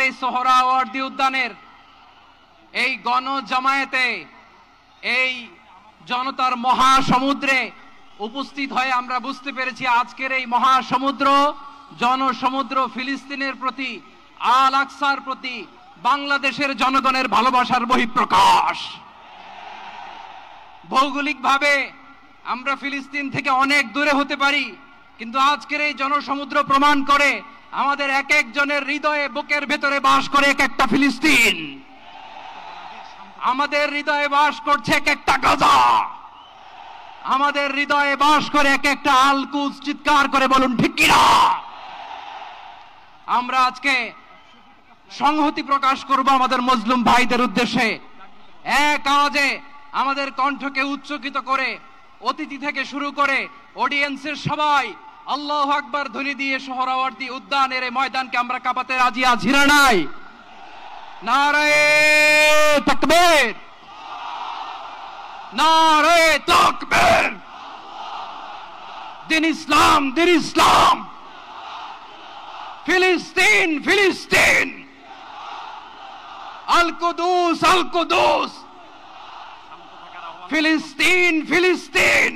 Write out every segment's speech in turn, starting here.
এই সোহরাওয়ার্দী উদ্যানের এই গণজামায়াতে এই জনতার মহাসমুদ্রে উপস্থিত হয়ে আমরা বুঝতে পেরেছি আজকের এই মহাসমুদ্র জনসমুদ্র ফিলিস্তিনের প্রতি আল আকসার প্রতি বাংলাদেশের জনগণের ভালোবাসার বহিঃপ্রকাশ। ভৌগোলিকভাবে আমরা ফিলিস্তিন থেকে অনেক দূরে হতে পারি, কিন্তু আজকের এই জনসমুদ্র প্রমাণ করে আমাদের এক একজনের হৃদয়ে বুকের ভেতরে বাস করে এক একটা ফিলিস্তিন। আমাদের হৃদয়ে বাস করছে এক একটা গাজা, আমাদের হৃদয়ে বাস করে এক একটা আল কুদস। চিৎকার করে বলুন ঠিক কিনা? আমরা আজকে সংহতি প্রকাশ করব আমাদের মুসলিম ভাইদের উদ্দেশ্যে। এক আওয়াজে আমাদের কণ্ঠকে উচ্চকিত করে অতিথি থেকে শুরু করে অডিয়েন্সের সবাই আল্লাহু আকবার ধ্বনি দিয়ে সোহরাওয়ার্দী উদ্যানের এই ময়দানকে আমরা কাঁপাতে রাজি আছি না নাই? নারায়ে তাকবীর, নারায়ে তাকবীর। দিন ইসলাম, দিন ইসলাম। ফিলিস্তিন, ফিলিস্তিন। আল কুদুস, আল কুদুস। ফিলিস্তিন, ফিলিস্তিন।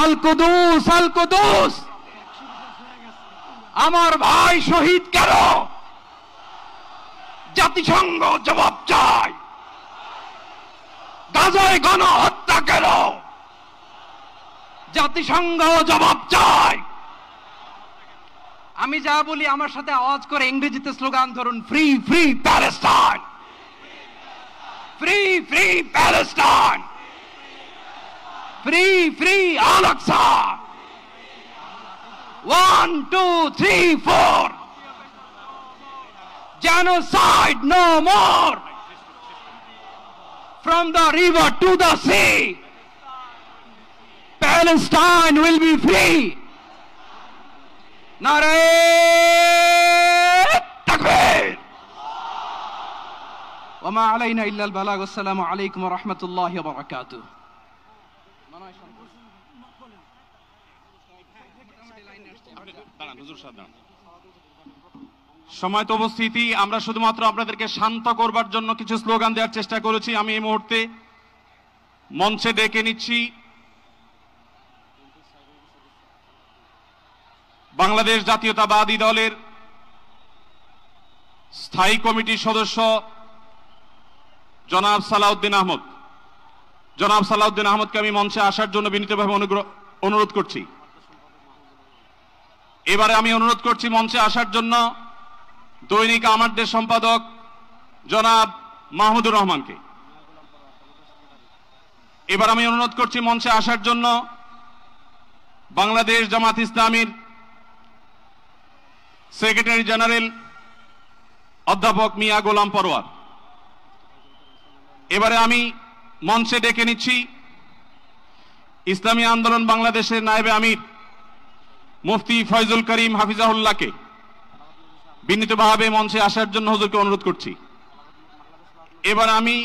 আল কুদুস, আল কুদুস। আমার ভাই শহীদ কেন? জাতিসংঘ জবাব চায়। গাজায় গণহত্যা কেন? জাতিসংঘ জবাব চায়। আমি যা বলি আমার সাথে আওয়াজ করে ইংরেজিতে স্লোগান ধরুন, free free Palestine, free free Palestine, free free Al Aqsa. 1 2 3 4 genocide no more. From the river to the sea, Palestine will be free. Naraye takbir. Wa ma alayna illa al-balagh. Assalamu alaykum wa rahmatullahi wa barakatuh. সময়ত উপস্থিতি, আমরা শুধুমাত্র আপনাদেরকে শান্ত করবার জন্য কিছু slogan দেওয়ার চেষ্টা করেছি। আমি এই মুহূর্তে মঞ্চে ডেকে নিচ্ছি বাংলাদেশ জাতীয়তাবাদী দলের স্থায়ী কমিটির সদস্য জনাব সালাউদ্দিন আহমদ। জনাব সালাউদ্দিন আহমদকে আমি মঞ্চে আসার জন্য বিনীতভাবে অনুরোধ করছি। এবারে আমি অনুরোধ করছি মঞ্চে আসার জন্য দৈনিক আমাদের সম্পাদক জনাব মাহমুদুর রহমানকে। এবার আমি অনুরোধ করছি মঞ্চে আসার জন্য বাংলাদেশ জামাত ইসলামীর সেক্রেটারি জেনারেল অধ্যাপক মিয়া গোলাম পরোয়ার। এবারে আমি মঞ্চে ডেকে নিচ্ছি ইসলামী আন্দোলন বাংলাদেশের নায়েবে আমির মুফতি ফয়জুল করিম হাফিজাহুল্লাহকে বিনীতভাবে মঞ্চে আসার জন্য হুজুরকে অনুরোধ করছি। এবার আমি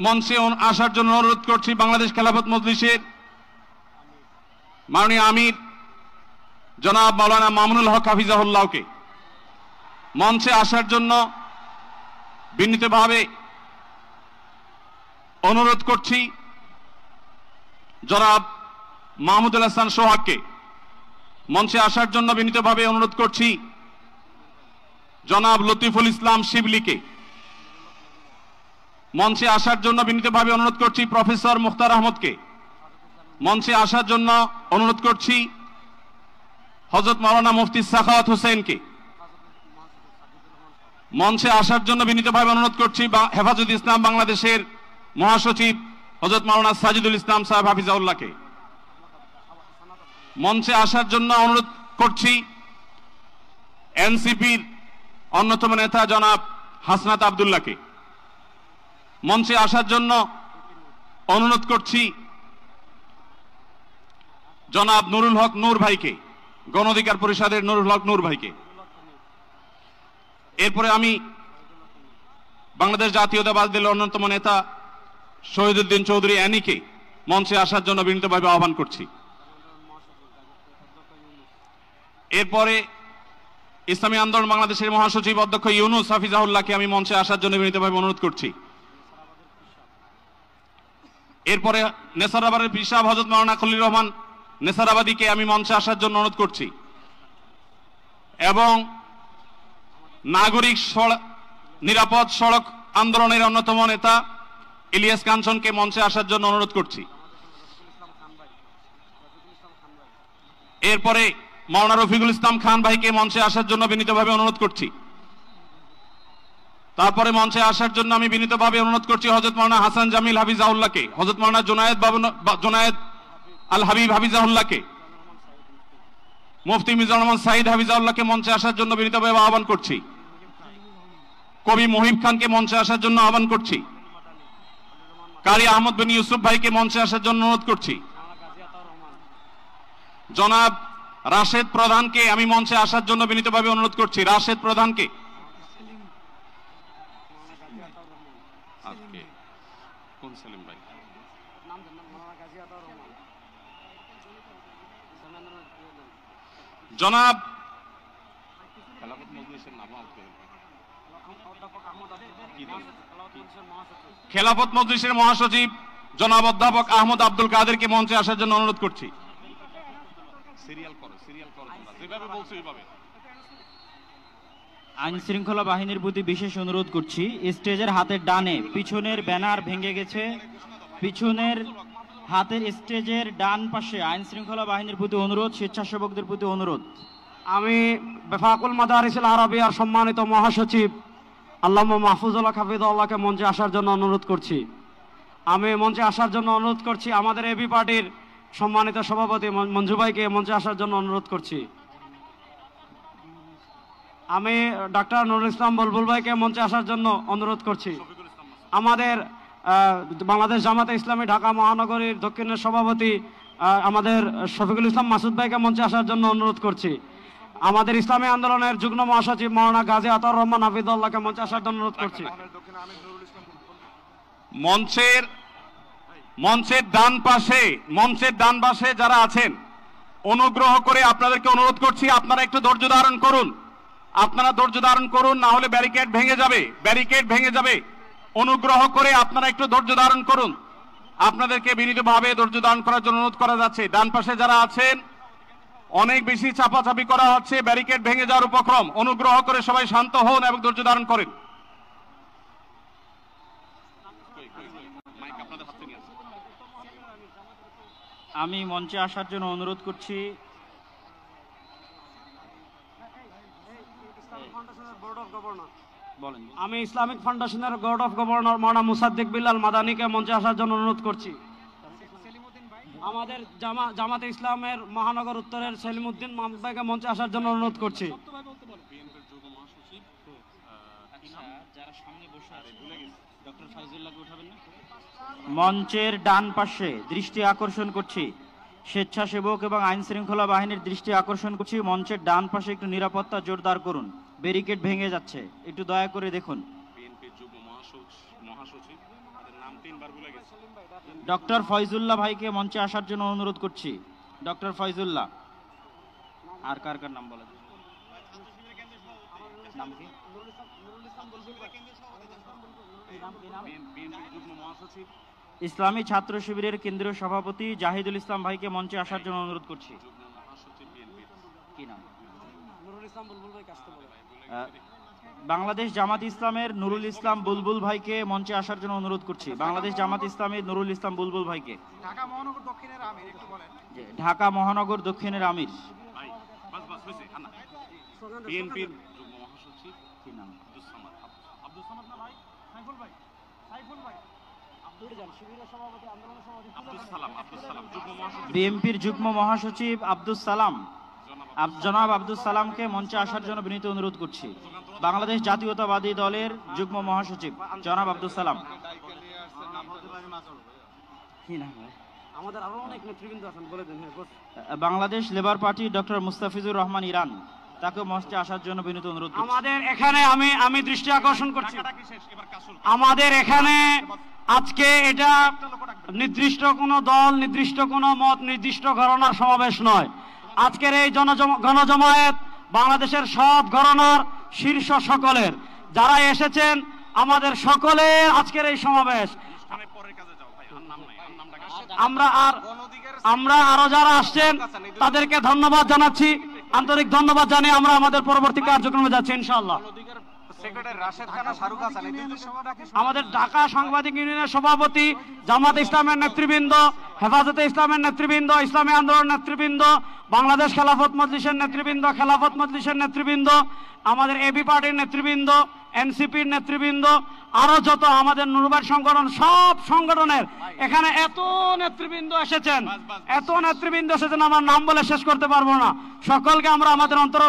মঞ্চে আসার জন্য অনুরোধ করছি বাংলাদেশ খেলাফত মজলিসের মাননীয় আমির জনাব মাওলানা মামুনুল হক হাফিজাহুল্লাহকে মঞ্চে আসার জন্য বিনীতভাবে অনুরোধ করছি। জনাব মাহমুদুল হাসান সোহাগকে মঞ্চে আসার জন্য বিনীতভাবে অনুরোধ করছি। জনাব লতিফুল ইসলাম শিবলিকে মঞ্চে আসার জন্য বিনীতভাবে অনুরোধ করছি। প্রফেসর মুখতার আহমদকে মঞ্চে আসার জন্য অনুরোধ করছি। হযরত মাওলানা মুফতি সাখাওয়াত হোসেনকে মঞ্চে আসার জন্য বিনীতভাবে অনুরোধ করছি। হেফাজত ইসলাম বাংলাদেশের মহাসচিব হযরত মাওলানা সাজিদুল ইসলাম সাহেব হাফিজাউল্লাহকে মঞ্চে আসার জন্য অনুরোধ করছি। এনসিপির অন্যতম নেতা জনাব হাসনাত আব্দুল্লাহকে মঞ্চে আসার জন্য অনুরোধ করছি। জনাব নুরুল হক নূর ভাইকে, গণ অধিকার পরিষদের নুরুল হক নূর ভাইকে। এরপরে আমি বাংলাদেশ জাতীয়তাবাদী দলের অন্যতম নেতা শহীদুদ্দিন চৌধুরী অ্যানিকে মঞ্চে আসার জন্য বিনীতভাবে আহ্বান করছি। এরপরে ইসলামী আন্দোলন বাংলাদেশের মহাসচিব অধ্যক্ষ ইউনুস হাফিজাহুল্লাহকে আমি মঞ্চে আসার জন্য বিনীতভাবে অনুরোধ করছি। এরপরে নেসারাবাদের পীর সাহেব হযরত মাওলানা খলিলুর রহমান নেসারাবাদীকে আমি মঞ্চে আসার জন্য অনুরোধ করছি এবং নাগরিক নিরাপদ সড়ক আন্দোলনের অন্যতম নেতা ইলিয়াস কাঞ্চনকে মঞ্চে আসার জন্য অনুরোধ করছি। এরপরে মাওলানা রফিকুল ইসলাম খান ভাইকে মঞ্চে আসার জন্য বিনীতভাবে অনুরোধ করছি। তারপরে মঞ্চে আসার জন্য আমি বিনীতভাবে অনুরোধ করছি হযরত মাওলানা হাসান জামিল হাফিজাহুল্লাহকে, হযরত মাওলানা জুনায়েদ আল হাবিব হাফিজাহুল্লাহকে, মুফতি মিজানুর রহমান সাঈদ হাফিজাহুল্লাহকে মঞ্চে আসার জন্য বিনীতভাবে আহ্বান করছি। কবি মহিব খানকে মঞ্চে আসার জন্য আহ্বান করছি। কারি আহমদ বিন ইউসুফ ভাইকে মঞ্চে আসার জন্য অনুরোধ করছি। জনাব রাশেদ প্রধানকে আমি মঞ্চে আসার জন্য বিনীতভাবে অনুরোধ করছি। রাশেদ প্রধানকে কোন সেলিম ভাই জনাব খেলাফত মজলিসের মহাসচিব জনাব অধ্যাপক আহমদ আব্দুল কাদেরকে মঞ্চে আসার জন্য অনুরোধ করছি। আইন শৃঙ্খলা বাহিনীর প্রতি বিশেষ অনুরোধ করছি, স্টেজের হাতের ডানে পিছনের ব্যানার ভেঙে গেছে, পিছনের হাতের স্টেজের ডান পাশে আইন শৃঙ্খলা বাহিনীর প্রতি অনুরোধ, স্বেচ্ছাসেবকদের প্রতি অনুরোধ। আমি বেফাকুল মাদারিসুল আরাবিয়ার সম্মানিত মহাসচিব আল্লামা মাহফুজুল্লাহ হাফিজাহুল্লাহকে মঞ্চে আসার জন্য অনুরোধ করছি। আমি মঞ্চে আসার জন্য অনুরোধ করছি আমাদের এবি পার্টির সম্মানিত সভাপতি মঞ্জু ভাইকে মঞ্চে আসার জন্য অনুরোধ করছি। আমি ডক্টর নুরুল ইসলাম বুলবুল ভাইকে মঞ্চে আসার জন্য অনুরোধ করছি। আমাদের বাংলাদেশ জামাতে ইসলামী ঢাকা মহানগরীর দক্ষিণের সভাপতি আমাদের শফিকুল ইসলাম মাসুদ ভাইকে মঞ্চে আসার জন্য অনুরোধ করছি। আমাদের ইসলামী আন্দোলনের যুগ্ম মহাসচিব মাওলানা গাজী আতাউর রহমান হাফিজাহুল্লাহকে মঞ্চে আসার জন্য অনুরোধ করছি। মঞ্চের ডান পাশে যারা আছেন অনুগ্রহ করে আপনাদেরকে অনুরোধ করছি আপনারা একটু ধৈর্য ধারণ করুন, না হলে ব্যারিকেড ভেঙে যাবে। অনুগ্রহ করে আপনারা একটু ধৈর্য ধারণ করুন। আপনাদেরকে বিনীতভাবে ধৈর্য ধারণ করার জন্য অনুরোধ করা যাচ্ছে। ডান পাশে যারা আছেন অনেক বেশি চাপাচাপি করা হচ্ছে, ব্যারিকেড ভেঙে যাওয়ার উপক্রম। অনুগ্রহ করে সবাই শান্ত হন এবং ধৈর্য ধারণ করেন। আমি মঞ্চে আসার জন্য অনুরোধ করছি আমি ইসলামিক ফাউন্ডেশনের বোর্ড অফ গভর্নর মাওলানা মুসাদ্দিক বিল্লাল মাদানীকে মঞ্চে আসার জন্য অনুরোধ করছি। আমাদের জামাতে ইসলামের মহানগর উত্তরের সেলিমউদ্দিন মাহমুদ ভাইকে মঞ্চে আসার জন্য অনুরোধ করছি। মঞ্চের ডান পাশে দৃষ্টি আকর্ষণ করছি, স্বেচ্ছাসেবক এবং আইন শৃঙ্খলা বাহিনীর দৃষ্টি আকর্ষণ করছি। মঞ্চের ডান পাশে একটু নিরাপত্তা জোরদার করুন, ব্যারিকেড ভেঙে যাচ্ছে, একটু দয়া করে দেখুন। ডক্টর ফয়জুল্লাহ ভাইকে মঞ্চে আসার জন্য অনুরোধ করছি। ডক্টর ফয়জুল্লাহ, আর কার নাম বলা যায়? ইসলামী ছাত্র শিবিরের কেন্দ্রীয় সভাপতি জাহিদুল ইসলাম ভাইকে মঞ্চে আসার জন্য অনুরোধ করছি। কি নাম? বাংলাদেশ জামাত ইসলামের নুরুল ইসলাম বুলবুল ভাইকে মঞ্চে আসার জন্য অনুরোধ করছি। বাংলাদেশ জামাত ইসলামের নুরুল ইসলাম বুলবুল ভাইকে। ঢাকা মহানগর দক্ষিণের আমির। বিএনপির যুগ্ম মহাসচিব আব্দুস সালাম, জনাব আব্দুস সালামকে মঞ্চে আসার জন্য বিনীত অনুরোধ করছি। বাংলাদেশ জাতীয়তাবাদী দলের যুগ্ম মহাসচিব জনাব Abdus Salam. Bangladesh labour party doctor Mustafizur Rahman Iran, তাকে মঞ্চে আসার জন্য বিনীত অনুরোধ করছি। আমাদের এখানে আমি দৃষ্টি আকর্ষণ করছি, আমাদের এখানে আজকে এটা নির্দিষ্ট কোনো দল, নির্দিষ্ট কোনো মত, নির্দিষ্ট ঘরানার সমাবেশ নয়। আজকের এই গণজমায়েত বাংলাদেশের সব ঘরানার শীর্ষ সকলের যারা এসেছেন, আমাদের সকলের আজকের এই সমাবেশ। আমরা আরো যারা আসছেন তাদেরকে ধন্যবাদ জানাচ্ছি, আন্তরিক ধন্যবাদ জানিয়ে আমরা আমাদের পরবর্তী কার্যক্রমে যাচ্ছি ইনশাআল্লাহ। আমাদের ঢাকা সাংবাদিক ইউনিয়নের সভাপতি, জামাত ইসলামের নেতৃবৃন্দ, হেফাজতে ইসলামের নেতৃবৃন্দ, ইসলামী আন্দোলন নেতৃবৃন্দ, বাংলাদেশ খেলাফত মজলিসের নেতৃবৃন্দ, খেলাফত মজলিসের নেতৃবৃন্দ, আমাদের এবি পার্টির নেতৃবৃন্দ, এনসিপির নেতৃবৃন্দ, আরো যত আমাদের নুরবাদ সংগঠন, সব সংগঠনের এখানে এত নেতৃবৃন্দ এসেছেন, আমার নাম বলে শেষ করতে পারবো না। সকলকে আমরা আমাদের অন্তর